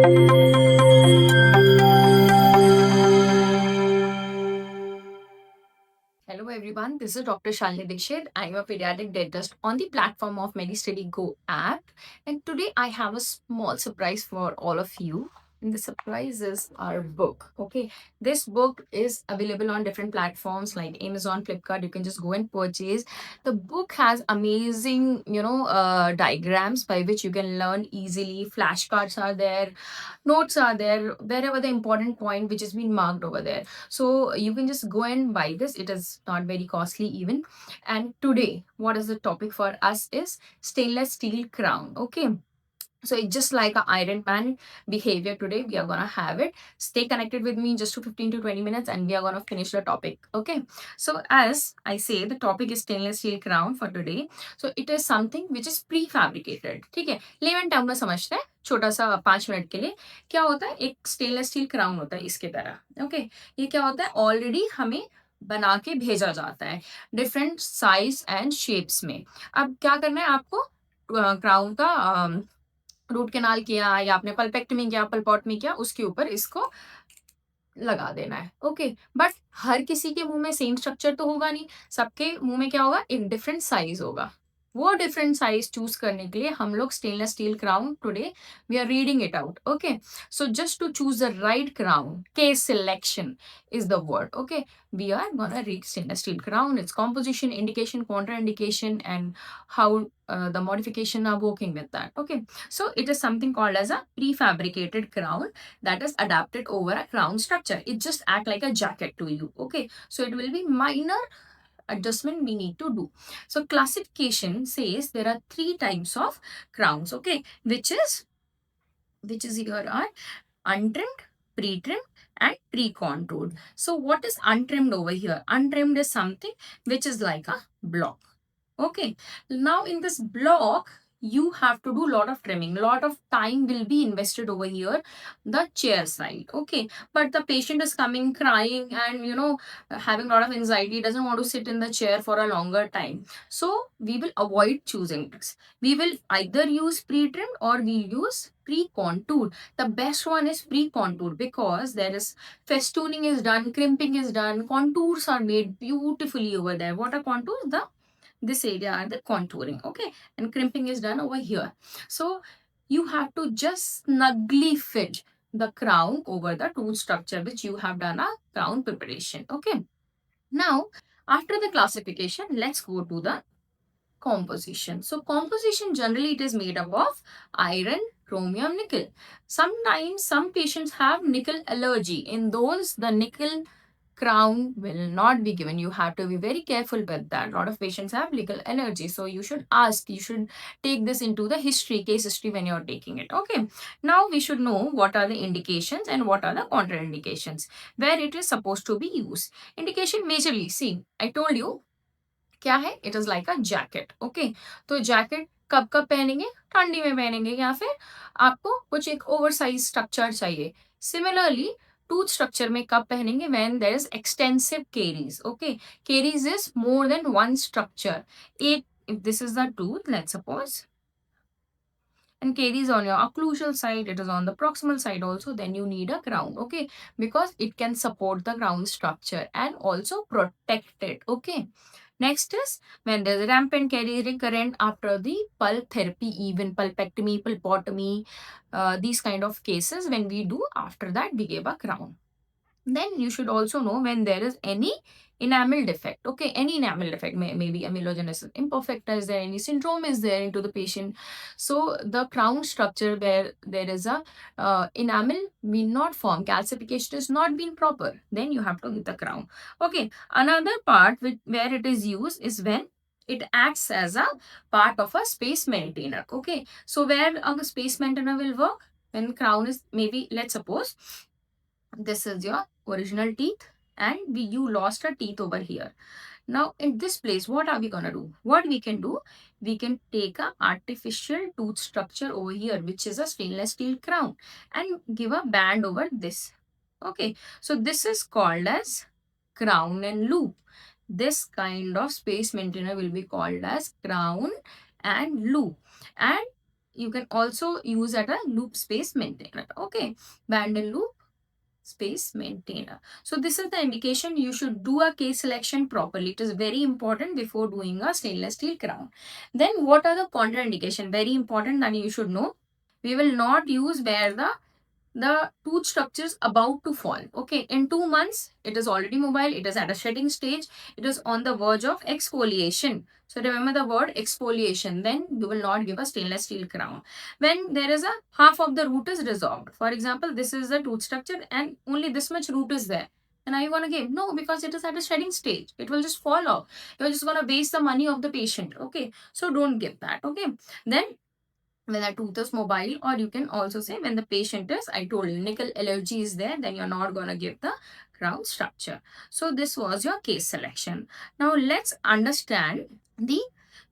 Hello everyone, this is Dr. Shalini Dixit. I am a pediatric dentist on the platform of MediStudyGo app, and today I have a small surprise for all of you. And the surprise is our book. Okay, this book is available on different platforms like Amazon, Flipkart. You can just go and purchase. The book has amazing, diagrams by which you can learn easily. Flashcards are there, notes are there, wherever the important point which has been marked over there. So you can just go and buy this. It is not very costly even. And today what is the topic for us is stainless steel crown. Okay, so it's just like a Iron Man behavior. Today we are gonna have it. Stay connected with me just to 15 to 20 minutes and we are gonna finish the topic. Okay, so as I say, the topic is stainless steel crown for today. So it is something which is prefabricated. ठीक है, lemon term में समझते हैं छोटा सा 5 minute के लिए. क्या होता है, एक स्टेनलेस स्टील क्राउन होता है इसके तरह. ओके, ये क्या होता है, ऑलरेडी हमें बना के भेजा जाता है डिफरेंट साइज एंड शेप्स में. अब क्या करना है आपको, क्राउन का रूट कैनाल किया या आपने पल्पेक्टमी किया, पल्पोटमी किया, उसके ऊपर इसको लगा देना है. ओके, बट हर किसी के मुंह में सेम स्ट्रक्चर तो होगा नहीं. सबके मुंह में क्या होगा, एक डिफरेंट साइज होगा. वो डिफरेंट साइज चूज करने के लिए हम लोग stainless steel crown today we are reading it out. Okay, so just to choose the right crown, case selection is the word. Okay, we are gonna read stainless steel crown, its composition, indication, contraindication, and how the modification are working with that. Okay, so it is something called as a prefabricated crown that is adapted over a crown structure. It just act like a jacket to you. Okay, so it will be minor adjustment we need to do. So classification says there are 3 types of crowns. Okay, which is here are untrimmed, pre-trimmed, and pre-contoured. So what is untrimmed over here? Untrimmed is something which is like a block. Okay, now in this block you have to do lot of trimming, lot of time will be invested over here, the chair side. Okay, but the patient is coming crying and having a lot of anxiety, doesn't want to sit in the chair for a longer time. So we will avoid choosing this. We will either use pre-trimmed or we use pre-contoured. The best one is pre-contoured because there is festooning is done, crimping is done, contours are made beautifully over there. What are contours? This area are the contouring. Okay, and crimping is done over here. So you have to just snugly fit the crown over the tooth structure which you have done a crown preparation. Okay, now after the classification, let's go to the composition. So composition generally it is made up of iron, chromium, nickel. Sometimes some patients have nickel allergy. In those, the nickel crown will not be given. You have to be very careful with that. A lot of patients have nickel allergy. So you should take this into the case history when you're taking it. Okay. Now we should know what are the indications and what are the contraindications where it is supposed to be used. Indication majorly, see, I told you क्या है, it is like a jacket. Okay, तो jacket कब कब पहनेंगे, ठंडी में पहनेंगे या फिर आपको कुछ एक ओवरसाइज स्ट्रक्चर चाहिए. सिमिलरली टूथ स्ट्रक्चर में कब पहनेंगे, when there is extensive caries. Okay, caries is more than one structure. एक, if this is the tooth, let's suppose, and caries on your occlusal side, it is on the proximal side also, then you need a crown. Okay, because it can support the crown structure and also protect it. Okay, next is when there's a rampant caries recurrent after the pulp therapy, even pulpectomy, pulpotomy, these kind of cases, when we do, after that we give a crown. Then you should also know when there is any enamel defect. Okay, any enamel defect, maybe amelogenesis imperfecta is there, any syndrome is there into the patient. So the crown structure where there is a enamel will not form, calcification is not been proper, then you have to get the crown. Okay, another part where it is used is when it acts as a part of a space maintainer. Okay, so where a space maintainer will work, when crown is, maybe let's suppose this is your original teeth and you lost a teeth over here. Now in this place, what are we gonna do? What we can do, we can take a artificial tooth structure over here, which is a stainless steel crown, and give a band over this. Okay, so this is called as crown and loop. This kind of space maintainer will be called as crown and loop. And you can also use at a loop space maintainer. Okay, band and loop space maintainer. So this is the indication you should do a case selection properly. It is very important before doing a stainless steel crown. Then what are the contraindication? Very important that you should know. We will not use where the tooth structure is about to fall. Okay, in 2 months it is already mobile, it is at a shedding stage, it is on the verge of exfoliation. So remember the word exfoliation. Then you will not give a stainless steel crown. When there is a half of the root is resolved, for example this is the tooth structure and only this much root is there, and are you going to give? No, because it is at a shedding stage, it will just fall off. You're just going to waste the money of the patient. Okay, so don't give that. Okay, then when the tooth is mobile, or you can also say when the patient is, I told you, nickel allergy is there, then you're not going to give the crown structure. So this was your case selection. Now let's understand the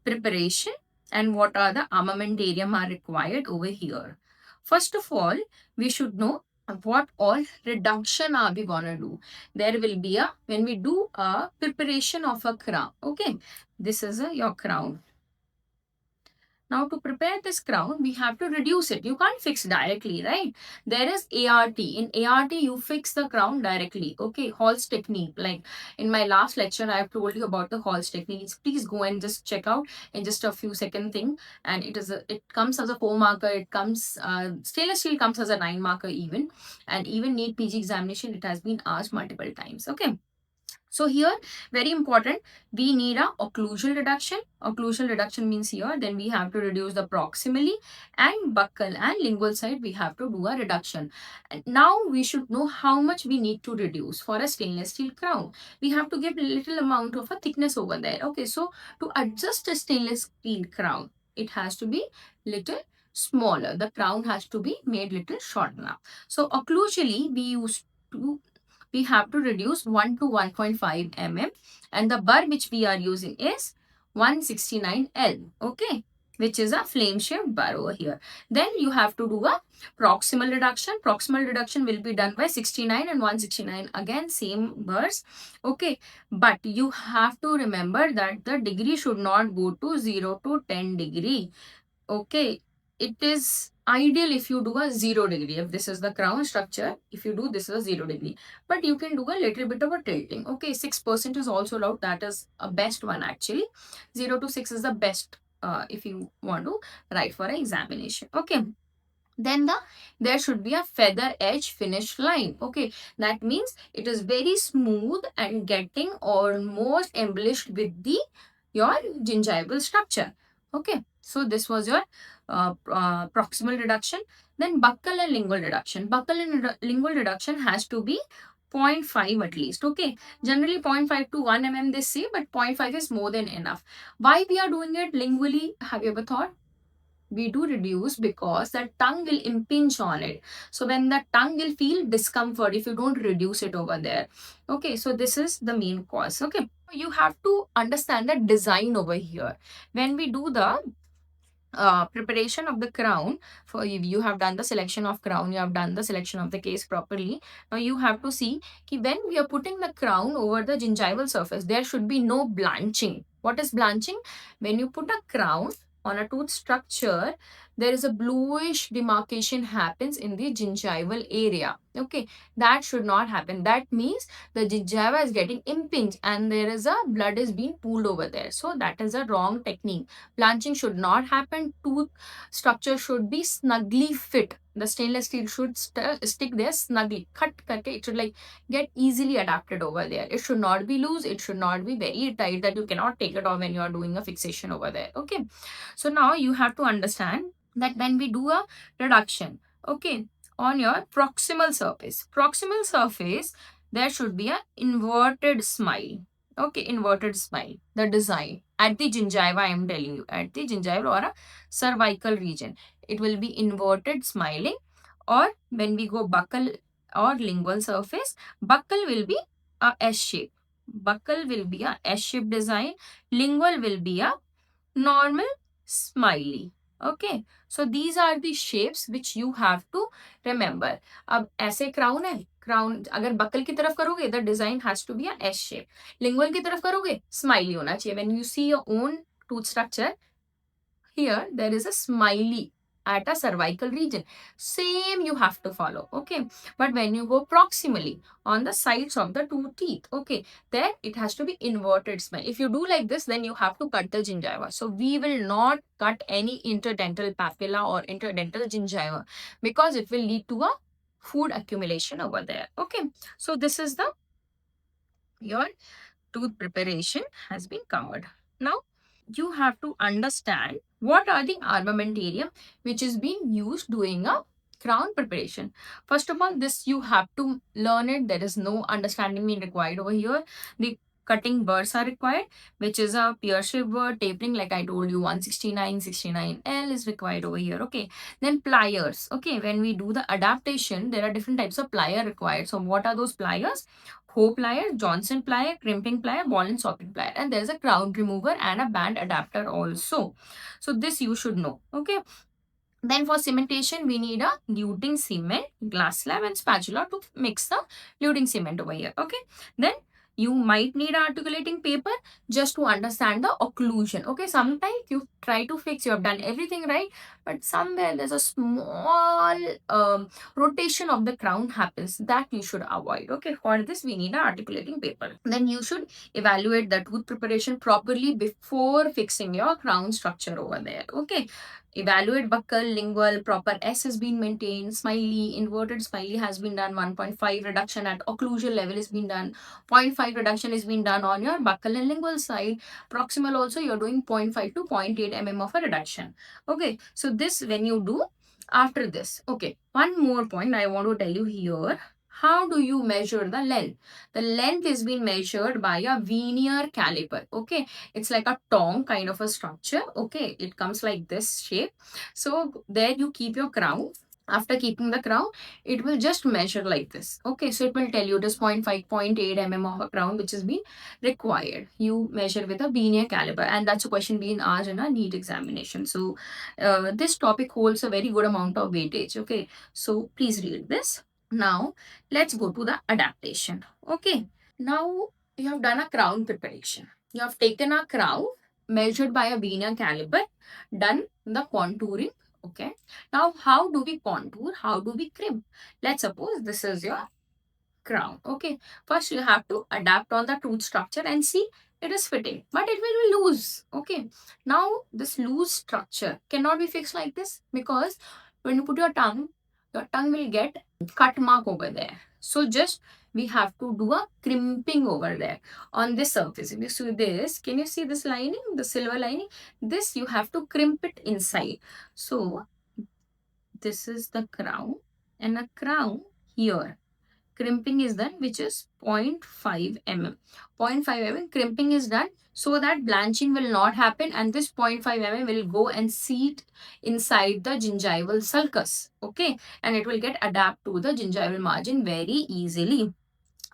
preparation and what are the armamentarium are required over here. First of all, we should know what all reduction are we gonna do. There will be a, when we do a preparation of a crown, okay, this is your crown. Now to prepare this crown, we have to reduce it. You can't fix directly, right? There is ART. In ART, you fix the crown directly. Okay, Hall's technique. Like in my last lecture, I have told you about the Hall's techniques. Please go and just check out in just a few second thing. And it comes as a 4 marker. It comes, stainless steel comes as a 9 marker even. And even NEET PG examination, it has been asked multiple times. Okay. So here, very important, we need a occlusal reduction. Occlusal reduction means here, then we have to reduce the proximally and buccal and lingual side, we have to do a reduction. And now we should know how much we need to reduce for a stainless steel crown. We have to give little amount of a thickness over there. Okay, so to adjust a stainless steel crown, it has to be little smaller. The crown has to be made little short now. So occlusally, we have to reduce 1 to 1.5 mm, and the burr which we are using is 169L, okay, which is a flame shaped burr over here. Then you have to do a proximal reduction. Proximal reduction will be done by 69 and 169, again same burrs, okay, but you have to remember that the degree should not go to 0 to 10 degree. Okay, it is ideal if you do a 0 degree. If this is the crown structure, if you do this is a 0 degree, but you can do a little bit of a tilting. Okay, 6% is also allowed. That is a best one actually. 0 to 6 is the best if you want to write for an examination. Okay, then there should be a feather edge finish line. Okay, that means it is very smooth and getting almost embellished with your gingival structure. Okay, so this was your proximal reduction. Then buccal and lingual reduction. Buccal and lingual reduction has to be 0.5 at least. Okay, generally 0.5 to 1 mm they say, but 0.5 is more than enough. Why we are doing it lingually? Have you ever thought? We do reduce because the tongue will impinge on it. So when the tongue will feel discomfort if you don't reduce it over there. Okay, so this is the main cause. Okay, you have to understand the design over here. When we do the preparation of the crown, for you have done the selection of crown, you have done the selection of the case properly. Now you have to see that when we are putting the crown over the gingival surface, there should be no blanching. What is blanching? When you put a crown on a tooth structure, there is a bluish demarcation happens in the gingival area. Okay, that should not happen. That means the gingiva is getting impinged and there is a blood is being pooled over there. So that is a wrong technique. Blanching should not happen. Tooth structure should be snugly fit. The stainless steel should stick there snugly. It should like get easily adapted over there. It should not be loose. It should not be very tight that you cannot take it off when you are doing a fixation over there. Okay, so now you have to understand that when we do a reduction, okay, on your proximal surface, there should be an inverted smile. Okay, inverted smile, the design at the gingiva, I am telling you, at the gingival or a cervical region, it will be inverted smiling. Or when we go buccal or lingual surface, buccal will be a S shape. Buccal will be a S shape design. Lingual will be a normal smiley. Okay, so these are the shapes which you have to remember. अब ऐसे crown है, crown अगर buccal की तरफ करोगे, the design has to be a S shape. Lingual की तरफ करोगे, smiley होना चाहिए. When you see your own tooth structure, here there is a smiley at a cervical region. Same you have to follow, okay? But when you go proximally on the sides of the two teeth, okay, there it has to be inverted smile. If you do like this, then you have to cut the gingiva. So we will not cut any interdental papilla or interdental gingiva because it will lead to a food accumulation over there, okay? So this is the your tooth preparation has been covered. Now you have to understand what are the armamentarium which is being used doing a crown preparation. First of all, this you have to learn it. There is no understanding being required over here. The cutting burrs are required, which is a pear-shaped burr. Tapering, like I told you, 169, 69L is required over here. Okay. Then pliers. Okay. When we do the adaptation, there are different types of plier required. So what are those pliers? Hoe plier, Johnson plier, crimping plier, ball and socket plier. And there's a crown remover and a band adapter also. So this you should know. Okay. Then for cementation, we need a luting cement, glass slab and spatula to mix the luting cement over here. Okay. Then you might need articulating paper just to understand the occlusion. Okay. Sometimes you try to fix, you have done everything right, but somewhere there's a small rotation of the crown happens that you should avoid. Okay. For this, we need an articulating paper. Then you should evaluate the tooth preparation properly before fixing your crown structure over there. Okay. Evaluate buccal, lingual, proper S has been maintained, smiley, inverted smiley has been done, 1.5 reduction at occlusal level has been done, 0.5 reduction has been done on your buccal and lingual side. Proximal also you're doing 0.5 to 0.8 mm of a reduction. Okay, so this when you do after this. Okay, one more point I want to tell you here. How do you measure the length? The length is being measured by a Vernier Caliper. Okay, it's like a tong kind of a structure. Okay, it comes like this shape. So there you keep your crown. After keeping the crown, it will just measure like this. Okay, so it will tell you it is 0.5, 0.8 mm of a crown which is being required. You measure with a Vernier caliper, and that's a question being asked in a NEET examination. So this topic holds a very good amount of weightage. Okay, so please read this. Now let's go to the adaptation. Okay, now you have done a crown preparation. You have taken a crown, measured by a Vernier caliper, done the contouring. Okay. Now, how do we contour? How do we crimp? Let's suppose this is your crown. Okay. First, you have to adapt on the tooth structure and see it is fitting, but it will be loose. Okay. Now, this loose structure cannot be fixed like this because when you put your tongue will get cut mark over there. So just we have to do a crimping over there on this surface. If you see this, can you see this lining, the silver lining? This you have to crimp it inside. So this is the crown, and a crown here. Crimping is done, which is 0.5 mm. 0.5 mm crimping is done so that blanching will not happen, and this 0.5 mm will go and seat inside the gingival sulcus. Okay, and it will get adapt to the gingival margin very easily.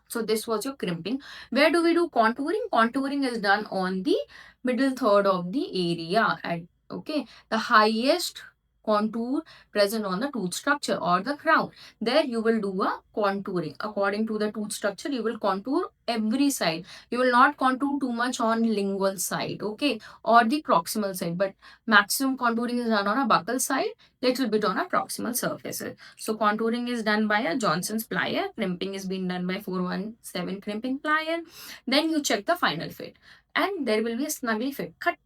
So this was your crimping. Where do we do contouring? Contouring is done on the middle third of the area. Okay, the highest contour present on the tooth structure or the crown. There you will do a contouring. According to the tooth structure, you will contour every side. You will not contour too much on lingual side, okay, or the proximal side. But maximum contouring is done on a buccal side, little bit on a proximal surfaces. So contouring is done by a Johnson's plier. Crimping is being done by 417 crimping plier. Then you check the final fit, and there will be a snugly fit. Cut,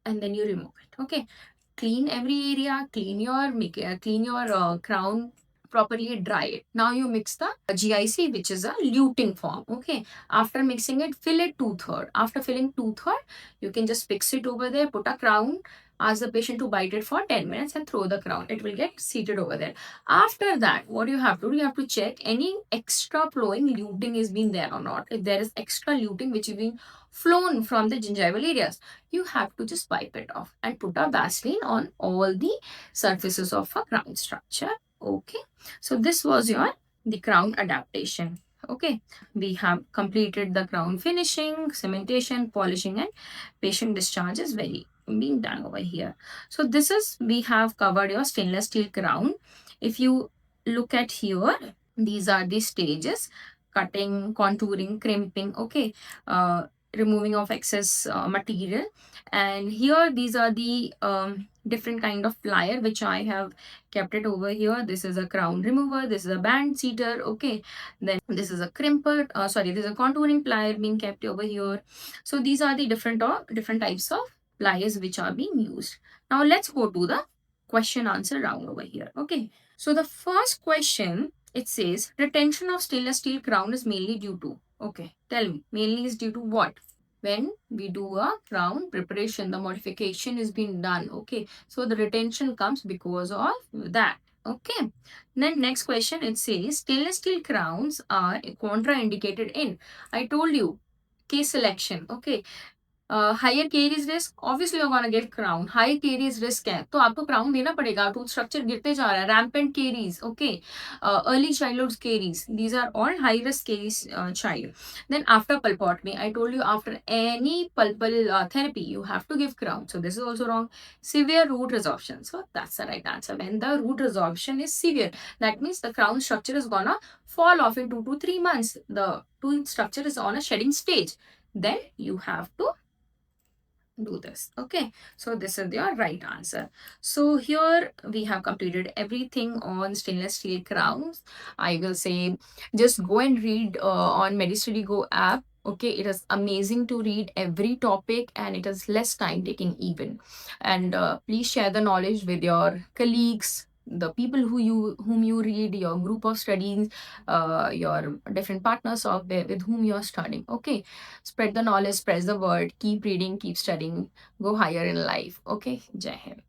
and then you remove it. Okay, clean every area. Clean your crown properly, dry it. Now you mix the GIC, which is a luting form. Okay, after mixing it, fill it 2/3. After filling 2/3, you can just fix it over there, put a crown, ask the patient to bite it for 10 minutes and throw the crown. It will get seated over there. After that, what you have to do, you have to check any extra flowing luting is being there or not. If there is extra luting which is being flown from the gingival areas, you have to just wipe it off and put a Vaseline on all the surfaces of a crown structure. Okay, so this was the crown adaptation. Okay, we have completed the crown finishing, cementation, polishing, and patient discharge is being done over here. So this is, we have covered your stainless steel crown. If you look at here, these are the stages: cutting, contouring, crimping, okay, removing of excess material. And here these are the different kind of plier which I have kept it over here. This is a crown remover, this is a band seater, okay. Then this is a crimper, sorry, this is a contouring plier being kept over here. So these are the different types of pliers which are being used. Now let's go to the question answer round over here, okay. So the first question, it says retention of stainless steel crown is mainly due to, okay, tell me, mainly is due to what? When we do a crown preparation, the modification is being done, okay. So the retention comes because of that, okay. Then next question, it says stainless steel crowns are contraindicated in, I told you, case selection, okay. Higher caries risk, obviously you gonna give crown. High caries risk है तो आपको crown देना पड़ेगा. Tooth structure गिरते जा रहा है. Rampant caries, okay, early childhood caries, these are all high risk caries child. Then after pulpotomy, I told you after any pulpal therapy, you have to give crown. So this is also wrong. Severe root resorption. So that's the right answer. When the root resorption is severe, that means the crown structure is gonna fall off in 2 to 3 months. The tooth structure is on a shedding stage. Then you have to do this, okay. So this is your right answer. So here we have completed everything on stainless steel crowns. I will say just go and read on MediStudyGo app, okay. It is amazing to read every topic and it is less time taking even. And please share the knowledge with your colleagues, the people whom you read, your group of studies, your different partners of with whom you are studying, okay. Spread the knowledge, spread the word, keep reading, keep studying, go higher in life, okay. Jai Hind.